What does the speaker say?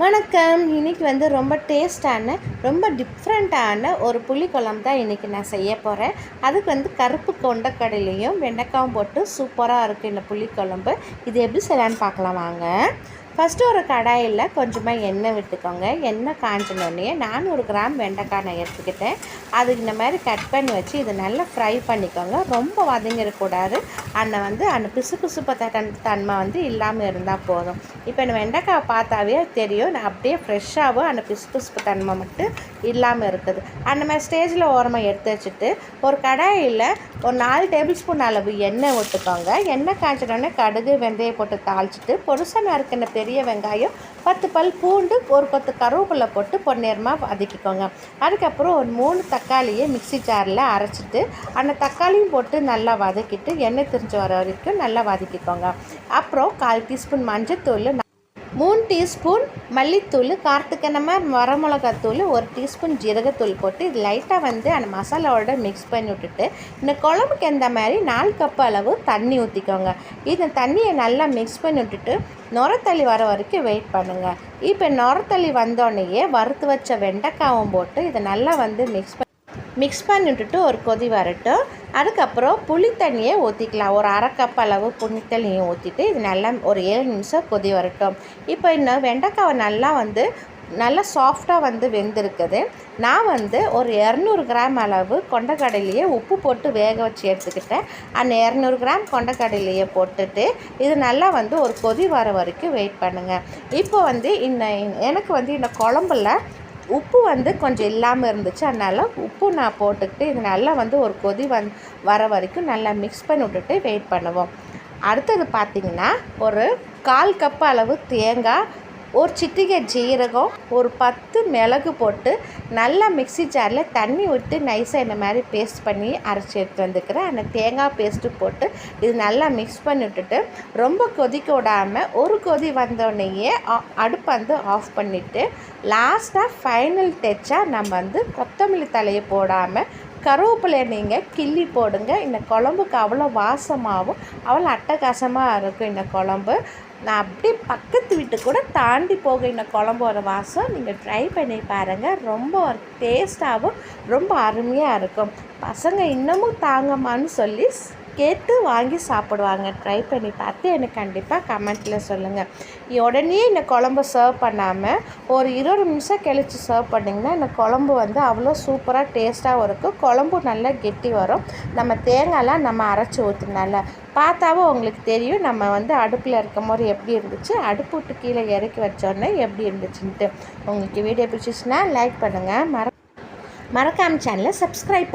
வணக்கம். இன்றைக்கி வந்து ரொம்ப டேஸ்டான ரொம்ப டிஃப்ரெண்ட்டான ஒரு புளிக்குழம்பு தான் இன்றைக்கி நான் செய்ய போகிறேன். அதுக்கு வந்து கருப்பு கொண்டக்கடலையும் வெண்டைக்காயும் போட்டு சூப்பராக இருக்குது இந்த புளிக்குழம்பு. இது எப்படி செய்யலான்னு பார்க்கலாம் வாங்க. ஃபஸ்ட்டு ஒரு கடாயில் கொஞ்சமாக எண்ணெய் விட்டுக்கோங்க. எண்ணெய் காஞ்சினோடனே 400 கிராம் வெண்டைக்காய் நான் எடுத்துக்கிட்டேன். அதுக்கு இந்த மாதிரி கட் பண்ணி வச்சு இதை நல்லா ஃப்ரை பண்ணிக்கோங்க. ரொம்ப வதங்கிடக்கூடாது. அந்த பிசுபிசுப்பு தன்மை வந்து இல்லாமல் இருந்தால் போதும். இப்போ இந்த வெண்டைக்காய் பார்த்தாவே தெரியும், நான் அப்படியே ஃப்ரெஷ்ஷாகவும் அந்த பிசுபிசுப்பு தன்மை மட்டும் இல்லாமல் இருக்குது. அந்த மாதிரி ஸ்டேஜில் ஓரமாக எடுத்து வச்சுட்டு ஒரு கடாயில் ஒரு 4 டேபிள் ஸ்பூன் அளவு எண்ணெய் விட்டுக்கோங்க. எண்ணெய் காய்ச்சினோடனே கடுகு வெந்தயம் போட்டு தாளிச்சிட்டு பொருசாக நறுக்கின பெரிய வெங்காயம் 10 பல் பூண்டு ஒரு கொத்து கருவேப்பிலை போட்டு பொன்னிறமாக வதக்கிக்கோங்க. அதுக்கப்புறம் ஒரு 3 தக்காளியை மிக்சி ஜாரில் அரைச்சிட்டு அந்த தக்காளியும் போட்டு நல்லா வதக்கிட்டு எண்ணெய் திரிஞ்சு வர வரைக்கும் நல்லா வதக்கிக்கோங்க. அப்புறம் 1/4 டீஸ்பூன் மஞ்சத்தூள், 3 டீஸ்பூன் மல்லித்தூள், காரத்துக்கு நம்ம வரமிளகாத்தூள், 1 டீஸ்பூன் ஜீரகத்தூள் போட்டு இது லைட்டாக வந்து அந்த மசாலாவோட மிக்ஸ் பண்ணி விட்டுட்டு இந்த குழம்புக்கு எந்த மாதிரி 4 கப் அளவு தண்ணி ஊற்றிக்கோங்க. இந்த தண்ணியை நல்லா மிக்ஸ் பண்ணி விட்டுட்டு நுரத்தள்ளி வர வரைக்கும் வெயிட் பண்ணுங்கள். இப்போ நுரத்தள்ளி வந்தோடனேயே வறுத்து வச்ச வெண்டைக்காவும் போட்டு இதை நல்லா வந்து மிக்ஸ் பண்ணி விட்டுட்டு ஒரு கொதி வரட்டும். அதுக்கப்புறம் புளி தண்ணியை ஊற்றிக்கலாம். ஒரு 1/2 கப் அளவு புளி தண்ணியை ஊற்றிட்டு இது நல்லா ஒரு 7 நிமிஷம் கொதி வரட்டும். இப்போ இன்னும் வெண்டைக்காவை நல்லா சாஃப்டாக வந்து வெந்திருக்குது. நான் வந்து ஒரு 200 கிராம் அளவு கொண்டக்கடலையை உப்பு போட்டு வேக வச்சு எடுத்துக்கிட்டேன். அந்த 200 கிராம் கொண்டக்கடலையை போட்டுட்டு இது நல்லா வந்து ஒரு கொதி வர வரைக்கும் வெயிட் பண்ணுங்கள். இப்போ வந்து எனக்கு வந்து இந்த குழம்புல உப்பு வந்து கொஞ்சம் இல்லாமல் இருந்துச்சு. அதனால் உப்பு நான் போட்டுக்கிட்டு இது நல்லா வந்து ஒரு கொதி வர வரைக்கும் நல்லா மிக்ஸ் பண்ணி விட்டுட்டு வெயிட் பண்ணுவோம். அடுத்தது பார்த்திங்கன்னா ஒரு 1/4 கப் அளவு தேங்காய், ஒரு சிட்டிகை ஜீரகம், ஒரு 10 மிளகு போட்டு நல்லா மிக்சி ஜாரில் தண்ணி விட்டு நைஸாக இந்த மாதிரி பேஸ்ட் பண்ணி அரைச்சி எடுத்து வந்துக்கிறேன். அந்த தேங்காய் பேஸ்ட்டு போட்டு இது நல்லா மிக்ஸ் பண்ணி விட்டுட்டு ரொம்ப கொதிக்க விடாமல் ஒரு கொதி வந்தோடனேயே அடுப்பை வந்து ஆஃப் பண்ணிவிட்டு லாஸ்ட்டாக ஃபைனல் டச்சாக நம்ம வந்து கொத்தமல்லி தலையை போடாமல் கருவேப்பிலையை நீங்கள் கிள்ளி போடுங்க. இந்த குழம்புக்கு அவ்வளோ வாசமாகவும் அவ்வளோ அட்டகாசமாக இருக்கும் இந்த குழம்பு. நான் அப்படியே பக்கத்து வீட்டு கூட தாண்டி போக இந்த குழம்போட வாசம். நீங்கள் ட்ரை பண்ணி பாருங்கள். ரொம்ப டேஸ்ட்டாகவும் ரொம்ப அருமையாக இருக்கும். பசங்க இன்னமும் தாங்கம்மான்னு சொல்லி கேட்டு வாங்கி சாப்பிடுவாங்க. ட்ரை பண்ணி பார்த்து எனக்கு கண்டிப்பாக கமெண்ட்டில் சொல்லுங்கள். உடனே இந்த குழம்பு சர்வ் பண்ணாமல் ஒரு 20 நிமிஷம் கழித்து சர்வ் பண்ணிங்கன்னா இந்த குழம்பு வந்து அவ்வளோ சூப்பராக டேஸ்ட்டாகவும் இருக்கும். குழம்பு நல்லா கெட்டி வரும். நம்ம தேங்காய்லாம் நம்ம அரைச்சி ஊற்றினால பார்த்தாவே உங்களுக்கு தெரியும் நம்ம வந்து அடுப்பில் இருக்கும் போது எப்படி இருந்துச்சு, அடுப்பு விட்டு கீழே இறக்கி வச்சோடனே எப்படி இருந்துச்சுன்ட்டு. உங்களுக்கு வீடியோ பிடிச்சிச்சுன்னா லைக் பண்ணுங்கள். மறக்காம சேனலை சப்ஸ்கிரைப் பண்ணுங்கள்.